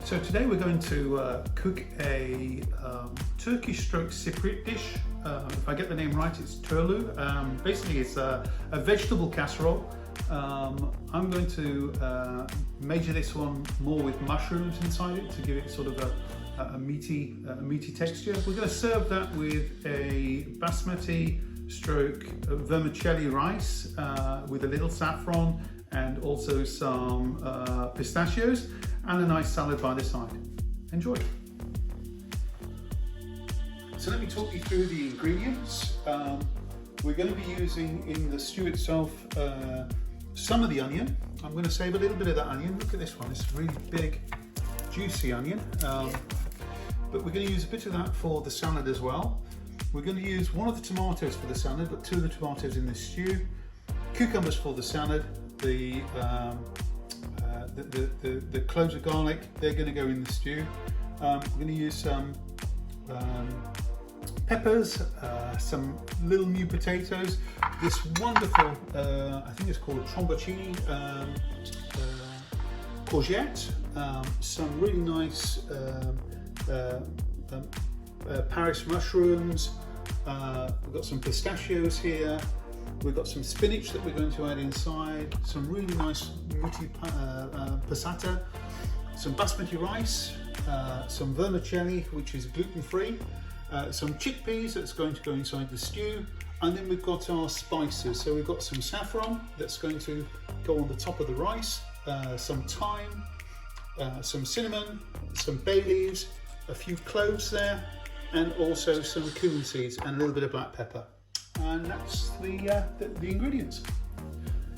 So today we're going to cook a Turkish stroke Cypriot dish. If I get the name right, it's Turlu. Basically it's a vegetable casserole. I'm going to major this one more with mushrooms inside it to give it sort of a meaty texture. We're going to serve that with a basmati stroke vermicelli rice with a little saffron and also some pistachios and a nice salad by the side. Enjoy. So let me talk you through the ingredients. We're going to be using in the stew itself some of the onion. I'm going to save a little bit of that onion. Look at this one, it's a really big juicy onion. But we're going to use a bit of that for the salad as well. We're going to use one of the tomatoes for the salad, but two of the tomatoes in the stew. Cucumbers for the salad. The cloves of garlic, they're going to go in the stew. We're going to use some peppers, some little new potatoes, this wonderful, I think it's called tromboncini courgette, some really nice Paris mushrooms, we've got some pistachios here. We've got some spinach that we're going to add inside, some really nice meaty passata, some basmati rice, some vermicelli, which is gluten-free, some chickpeas that's going to go inside the stew, and then we've got our spices. So we've got some saffron that's going to go on the top of the rice, some thyme, some cinnamon, some bay leaves, a few cloves there, and also some cumin seeds and a little bit of black pepper. And that's the ingredients.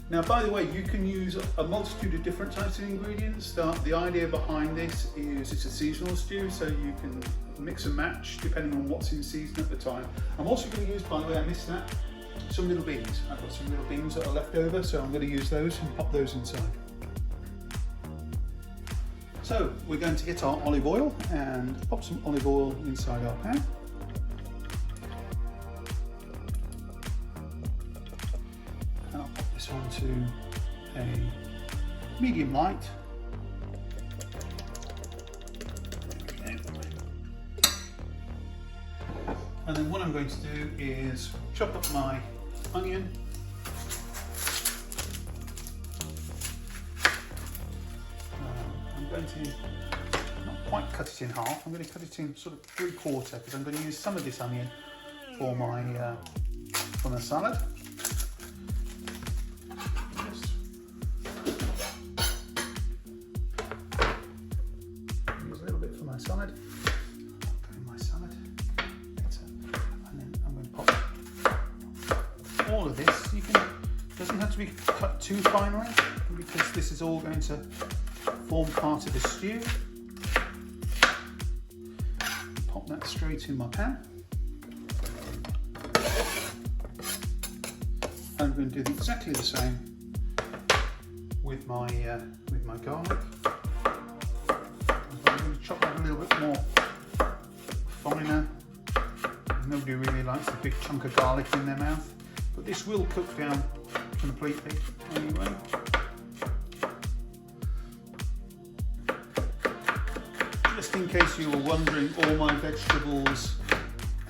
Now, by the way, you can use a multitude of different types of ingredients. The idea behind this is it's a seasonal stew, so you can mix and match depending on what's in season at the time. I'm also going to use, by the way, I missed that, some little beans. I've got some little beans that are left over, so I'm going to use those and pop those inside. So we're going to get our olive oil and pop some olive oil inside our pan. Onto a medium light. And then what I'm going to do is chop up my onion. I'm going to not quite cut it in half, I'm going to cut it in sort of 3/4 because I'm going to use some of this onion for my salad. Salad. Put in my salad. And then I'm going to pop all of this. Doesn't have to be cut too finely because this is all going to form part of the stew. Pop that straight in my pan. I'm going to do exactly the same with my garlic. Chop that a little bit more finer. Nobody really likes a big chunk of garlic in their mouth, but this will cook down completely anyway. Just in case you were wondering, all my vegetables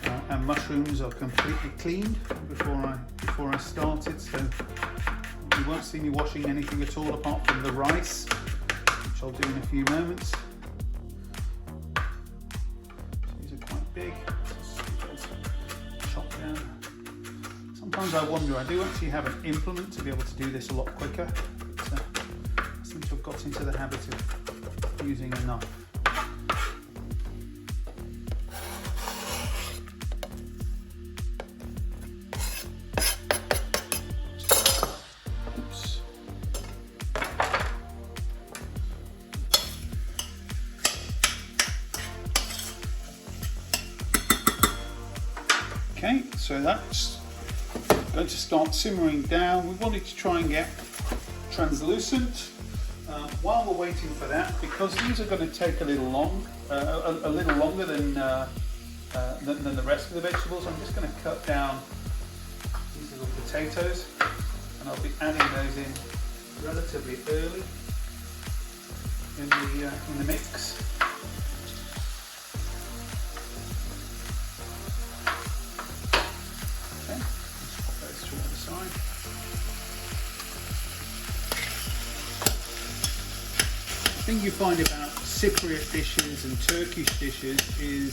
and mushrooms are completely cleaned before I started, so you won't see me washing anything at all apart from the rice, which I'll do in a few moments. Big, chop down. Sometimes I wonder, I do actually have an implement to be able to do this a lot quicker, but I seem to have got into the habit of using a knife. Oops. Okay, so that's going to start simmering down. We want it to try and get translucent. While we're waiting for that, because these are going to take a little longer than the rest of the vegetables, I'm just going to cut down these little potatoes, and I'll be adding those in relatively early in the mix. Okay, let's pop those to one side. The thing you find about Cypriot dishes and Turkish dishes is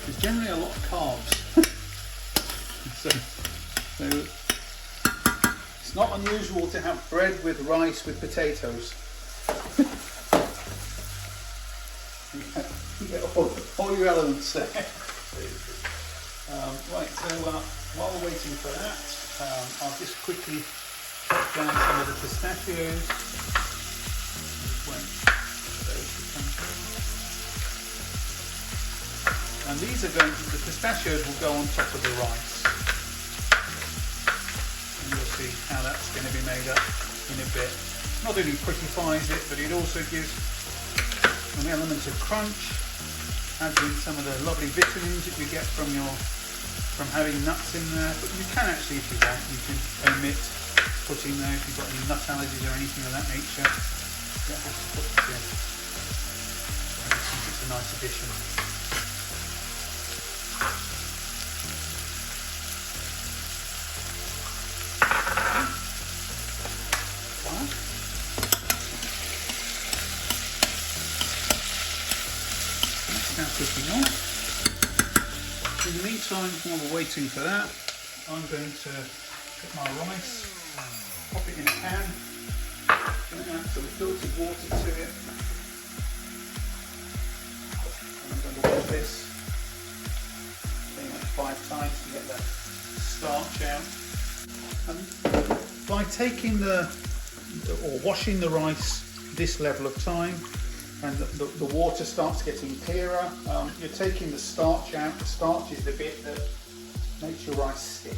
there's generally a lot of carbs. so it's not unusual to have bread with rice with potatoes. You get all your elements there. Right, so while we're waiting for that, I'll just quickly put down some of the pistachios. And these are the pistachios will go on top of the rice. And you'll see how that's going to be made up in a bit. Not only prettifies it, but it also gives an element of crunch, adds in some of the lovely vitamins that you get from having nuts in there. But you can actually, if you want, you can omit putting there if you've got any nut allergies or anything of that nature. You don't have to put this in. I just think it's a nice addition. Now cooking on. In the meantime, while we're waiting for that, I'm going to put my rice, pop it in a pan, add some filtered water to it, and I'm going to whip this pretty much 5 times to get the starch out. And by taking or washing the rice this level of time, and the water starts getting clearer, you're taking the starch out. The starch is the bit that makes your rice stick.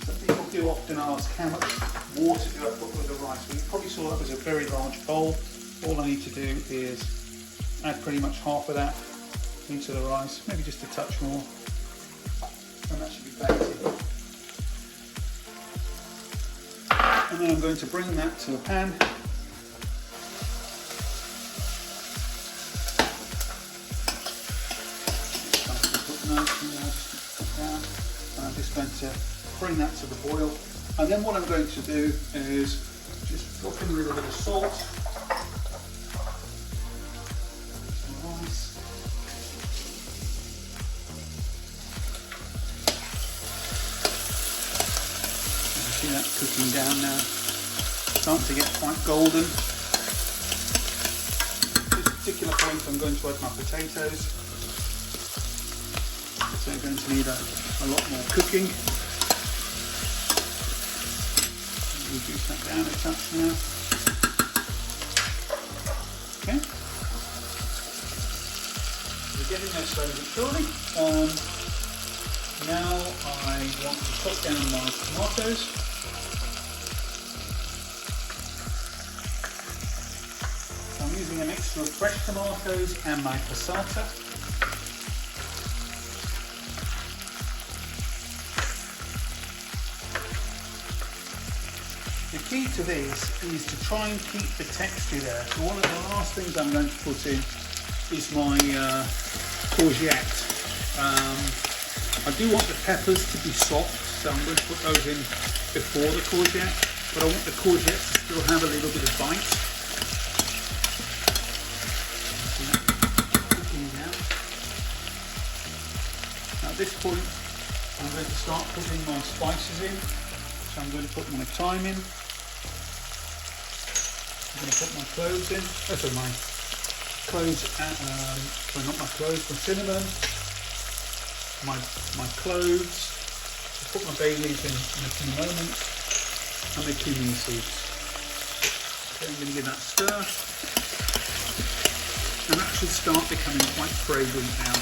So people do often ask, how much water do I put with the rice? Well, you probably saw that was a very large bowl. All I need to do is add pretty much half of that into the rice, maybe just a touch more, and that should be plenty. And then I'm going to bring that to a pan. And I'm just going to bring that to the boil, and then what I'm going to do is just drop in a little bit of salt, some rice, and you see that cooking down now, starting to get quite golden. At this particular point I'm going to add my potatoes. So you're going to need a lot more cooking. Reduce that down a touch now. Okay. We're getting there slowly but surely. Now I want to put down my tomatoes. So I'm using a mixture of fresh tomatoes and my passata. The key to this is to try and keep the texture there. So one of the last things I'm going to put in is my courgette. I do want the peppers to be soft, so I'm going to put those in before the courgette, but I want the courgette to still have a little bit of bite. Now at this point I'm going to start putting my spices in. So I'm going to put my thyme in. I'm going to put my cloves in. Sorry, my cloves, sorry, not my cloves, my cinnamon, my cloves. I'll put my bay leaves in a few moments, and my cumin seeds. Okay, I'm going to give that a stir, and that should start becoming quite fragrant now.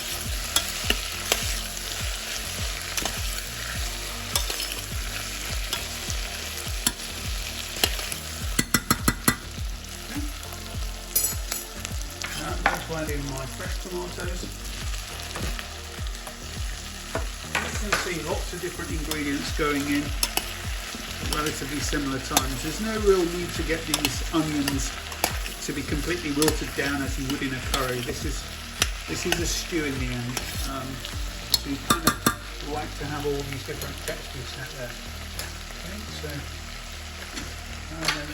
Add in my fresh tomatoes. You can see lots of different ingredients going in. relatively similar times. There's no real need to get these onions to be completely wilted down as you would in a curry. This is a stew in the end. So you kind of like to have all these different textures sat there. Okay, so I'm going to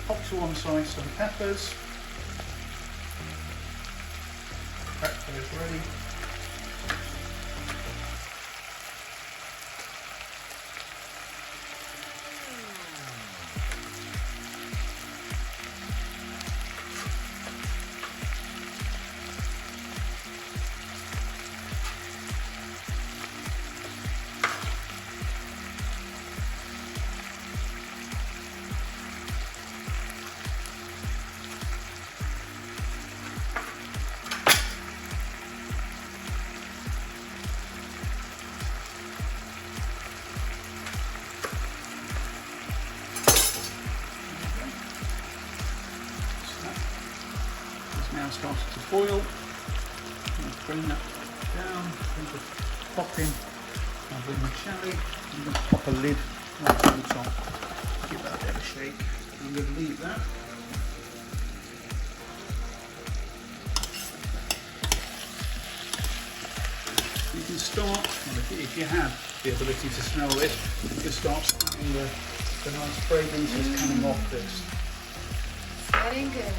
pop to one side some peppers. Prep those ready. Now started to boil. Bring that down. I'm going to pop in my vermicelli. I'm going to pop a lid right on the top. Give that a bit of a shake. I'm going to leave that. You can start, if you have the ability to smell this, you can start smelling the nice fragrances coming off this. Smelling good.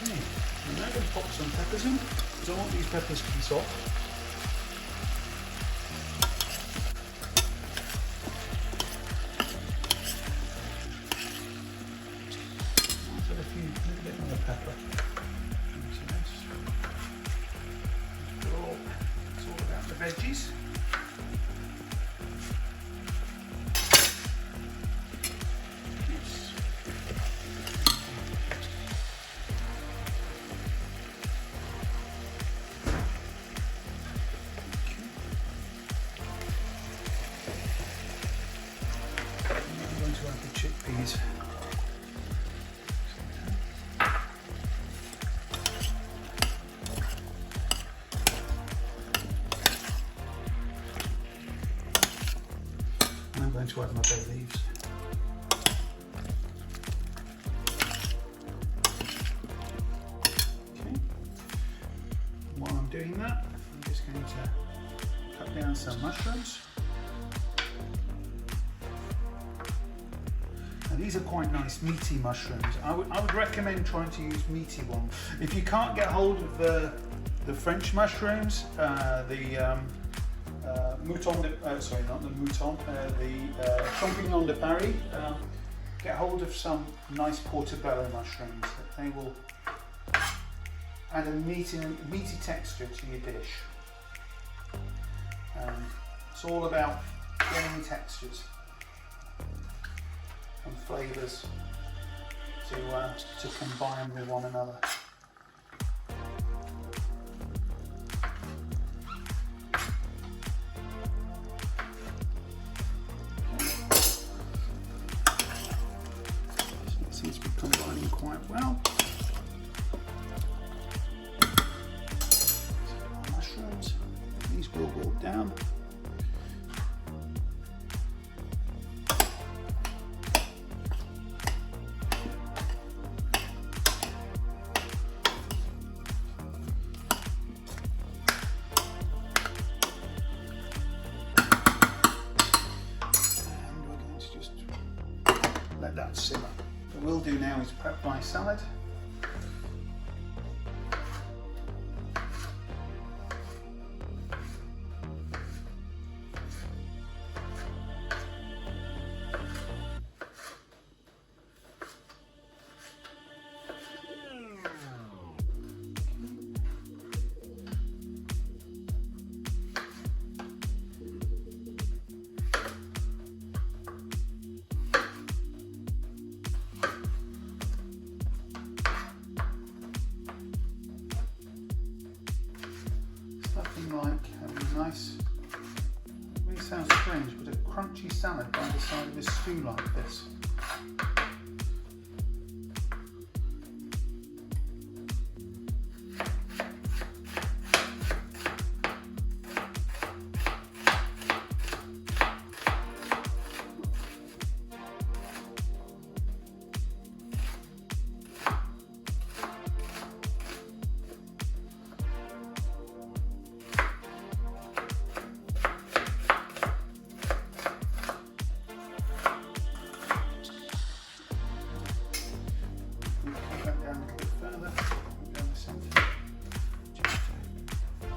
Okay. I'm now going to pop some peppers in, because I want these peppers to be soft. Let's add a little bit more pepper into this. It's all about the veggies. Chickpeas. I'm going to add my bay leaves. Okay. While I'm doing that, I'm just going to cut down some mushrooms. These are quite nice meaty mushrooms. I would recommend trying to use meaty ones. If you can't get hold of the French mushrooms, the mouton de, sorry, not the mouton, the champignon de Paris, get hold of some nice portobello mushrooms. They will add a meaty texture to your dish. It's all about getting textures and flavours to combine with one another. So it seems to be combining quite well. So our mushrooms, these will go down. Let that simmer. What we'll do now is prep my salad. Like a nice, it really sounds strange, but a crunchy salad by the side of a stew like this.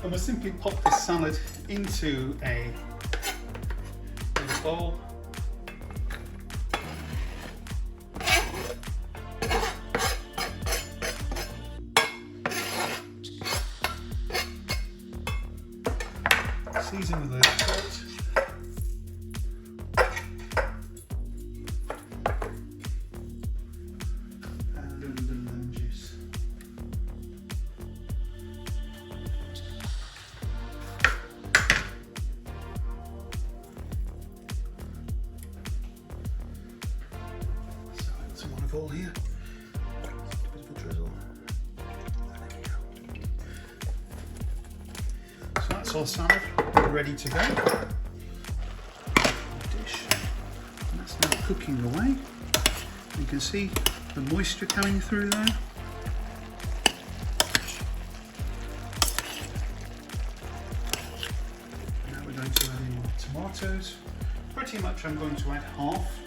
And we'll simply pop this salad into a little bowl. Season with a little salt. And a little lemon juice. So I've got some olive oil here. A bit of a drizzle. There we go. So that's our salad ready to go. Dish. And that's now cooking away. You can see the moisture coming through there. Now we're going to add in our tomatoes. Pretty much I'm going to add half.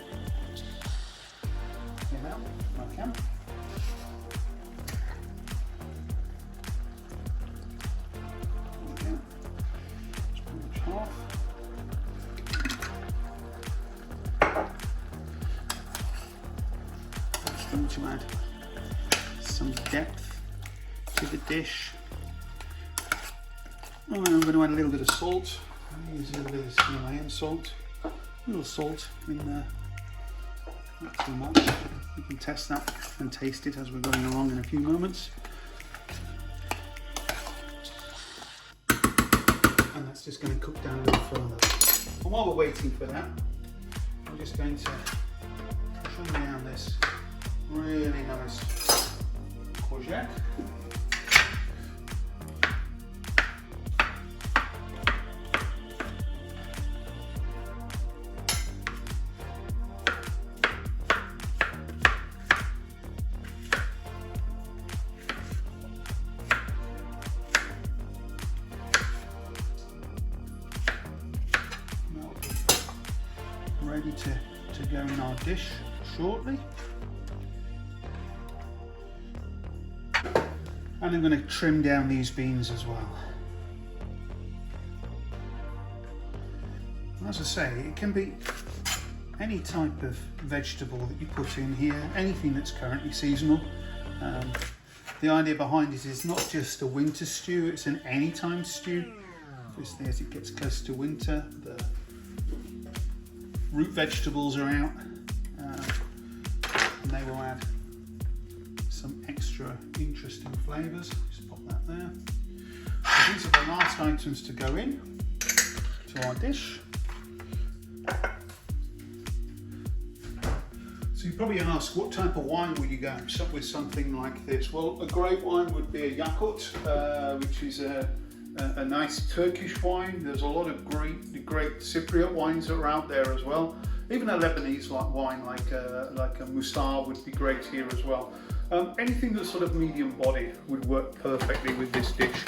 Now, I can. Half. Just going to add some depth to the dish. Oh, and I'm going to add a little bit of salt. I'm using a little bit of Himalayan salt. A little salt in there. Not too much. We can test that and taste it as we're going along in a few moments. That's just going to cook down a little further. And while we're waiting for that, I'm just going to trim down this really nice courgette. Ready to go in our dish shortly. And I'm going to trim down these beans as well. As I say, it can be any type of vegetable that you put in here, anything that's currently seasonal. The idea behind it is not just a winter stew, it's an anytime stew. Obviously, as it gets close to winter, the root vegetables are out, and they will add some extra interesting flavours. Just pop that there. So these are the last items to go in to our dish. So you probably ask, what type of wine would you go with something like this? Well, a great wine would be a Yakult, which is a nice Turkish wine. There's a lot of great Cypriot wines that are out there as well. Even a Lebanese wine like a Musar would be great here as well. Anything that's sort of medium body would work perfectly with this dish.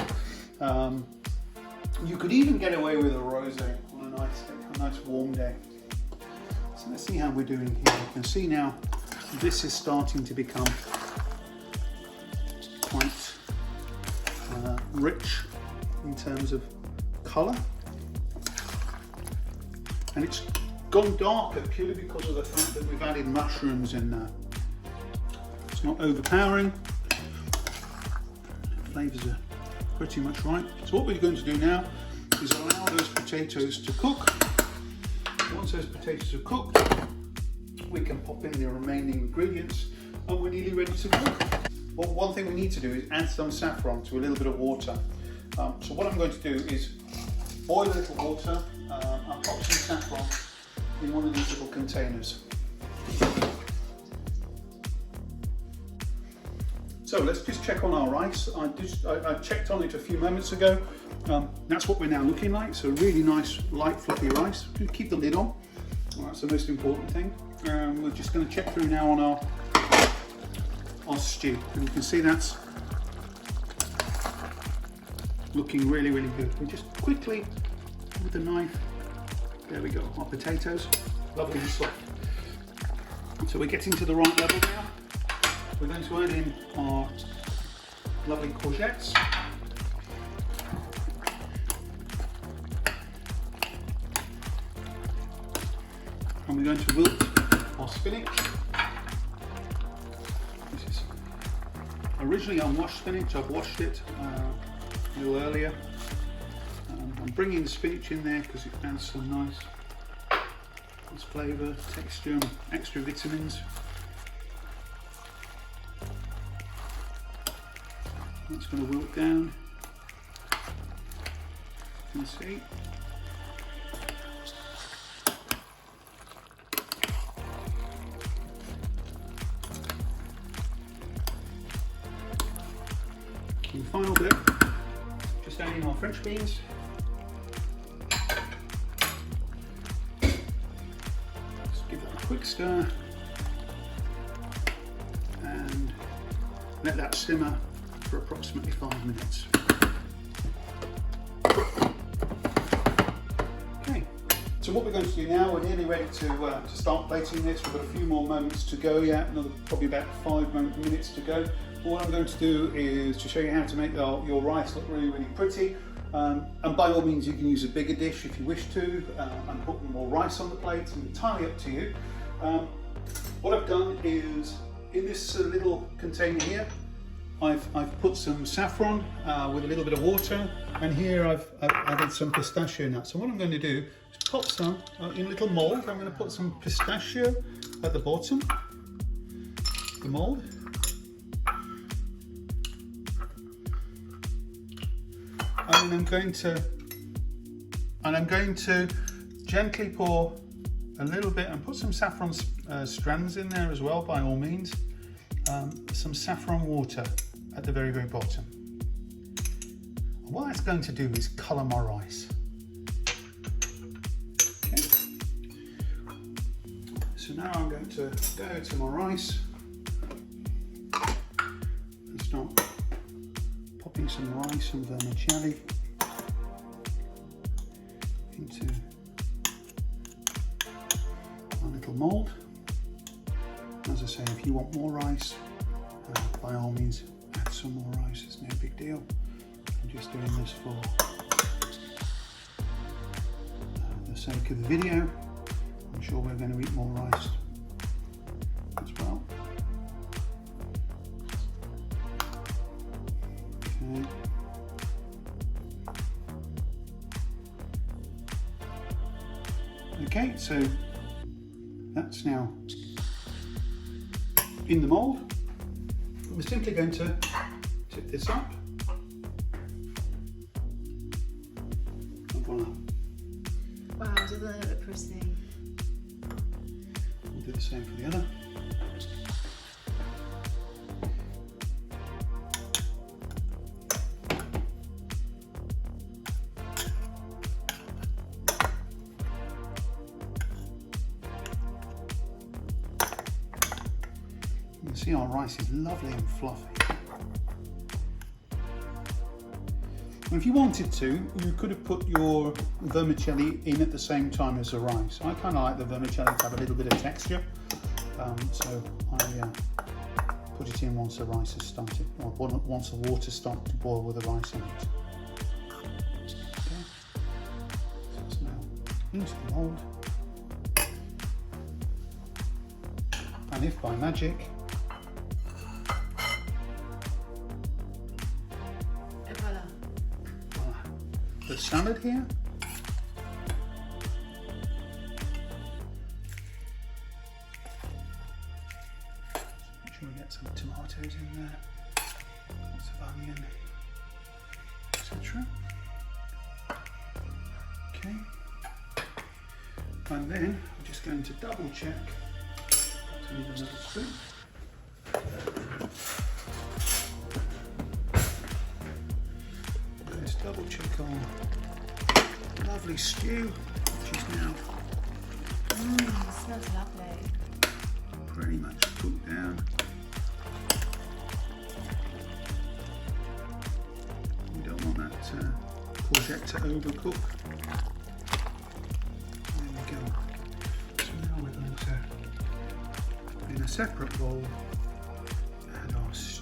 You could even get away with a rosé on a nice warm day. So let's see how we're doing here. You can see now this is starting to become quite rich in terms of colour, and it's gone darker purely because of the fact that we've added mushrooms in there. It's not overpowering, the flavours are pretty much right. So what we're going to do now is allow those potatoes to cook. Once those potatoes are cooked, we can pop in the remaining ingredients and we're nearly ready to cook. Well, one thing we need to do is add some saffron to a little bit of water. So what I'm going to do is boil a little water and pop some saffron in one of these little containers. So let's just check on our rice. I checked on it a few moments ago. That's what we're now looking like. So really nice, light, fluffy rice. Keep the lid on. Well, that's the most important thing. We're just going to check through now on our stew, and you can see that's looking really, really good. We just quickly with the knife. There we go. Our potatoes, lovely and soft. So we're getting to the right level now. We're going to add in our lovely courgettes. and we're going to wilt our spinach. This is originally unwashed spinach. I've washed it a little earlier. I'm bringing the spinach in there because it adds some nice flavour, texture, and extra vitamins. That's going to wilt down. You can see. And the final bit, just adding our French beans. Just give that a quick stir and let that simmer for approximately 5 minutes. Okay, so what we're going to do now, we're nearly ready to start plating this. We've got a few more moments to go yet, another probably about 5 minutes to go. What I'm going to do is to show you how to make your rice look really, really pretty. And by all means, you can use a bigger dish if you wish to, and put more rice on the plate. It's entirely up to you. What I've done is, in this little container here, I've put some saffron with a little bit of water, and here I've added some pistachio nuts. So what I'm going to do is pop some in a little mould. I'm going to put some pistachio at the bottom, the mould. And I'm going to gently pour a little bit and put some saffron strands in there as well, by all means. Some saffron water at the very, very bottom. And what that's going to do is colour my rice. Okay. So now I'm going to go to my rice and start popping some rice and vermicelli into my little mould. As I say, if you want more rice, by all means add some more rice, it's no big deal. I'm just doing this for the sake of the video. I'm sure we're going to eat more rice as well. Okay. Okay, so that's now in the mould. We're simply going to tip this up. And voila. Wow, doesn't it look pretty? We'll do the same for the other. You can see our rice is lovely and fluffy. And if you wanted to, you could have put your vermicelli in at the same time as the rice. I kind of like the vermicelli to have a little bit of texture, so I put it in once the rice has started, or once the water started to boil with the rice in it. Okay. So it's now into the mould. And if by magic the salad here. Make sure we get some tomatoes in there, lots of onion, etc. Okay, and then I'm just going to double check. I need another spoon. Double check on lovely stew, which is now It smells lovely. pretty much cooked down. We don't want that courgette to overcook. There we go. So now we're going to, in a separate bowl, add our stew.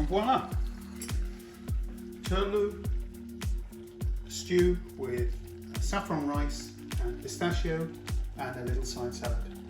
And voila! Turlu stew with saffron rice and pistachio and a little side salad.